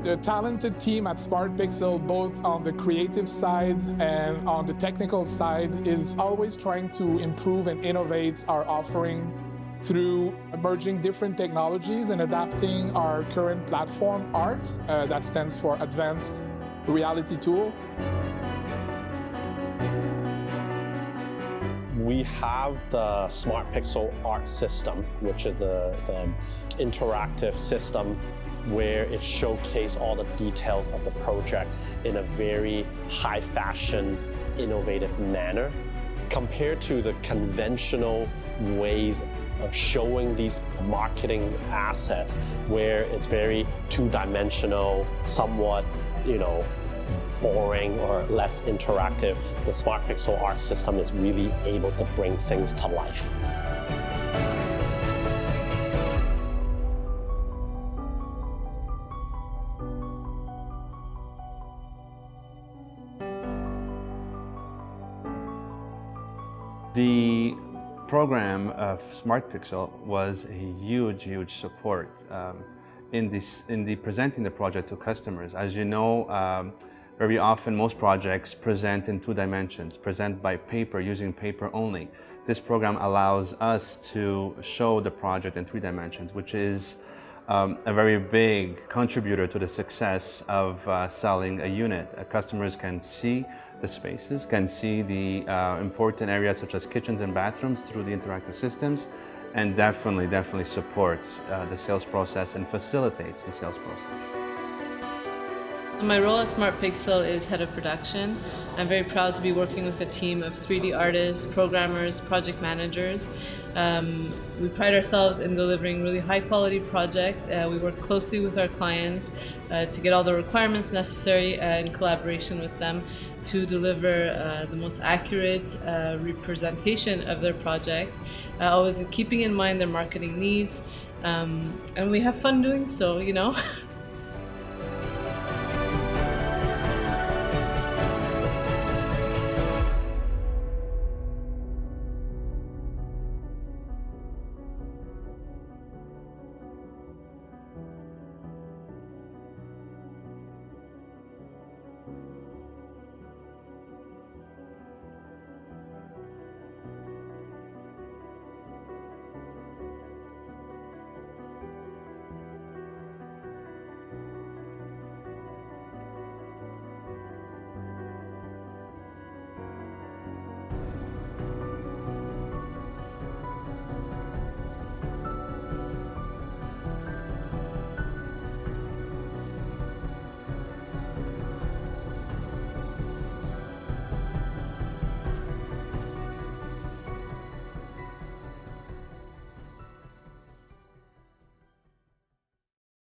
The talented team at SmartPixel, both on the creative side and on the technical side, is always trying to improve and innovate our offering through merging different technologies and adapting our current platform, ART, that stands for Advanced Reality Tool. We have the SmartPixel art system, which is the interactive system where it showcases all the details of the project in a very high fashion, innovative manner. Compared to the conventional ways of showing these marketing assets where it's very two-dimensional, somewhat, boring or less interactive, the SmartPixel art system is really able to bring things to life. The program of SmartPixel was a huge support in presenting the project to customers. As you know, very often most projects present in two dimensions, present by paper, using paper only. This program allows us to show the project in 3 dimensions, which is a very big contributor to the success of selling a unit. Customers can see the spaces, can see the important areas such as kitchens and bathrooms through the interactive systems, and definitely supports the sales process and facilitates the sales process. My role at SmartPixel is head of production. I'm very proud to be working with a team of 3D artists, programmers, project managers. We pride ourselves in delivering really high quality projects. We work closely with our clients to get all the requirements necessary in collaboration with them to deliver the most accurate representation of their project, always keeping in mind their marketing needs. And we have fun doing so,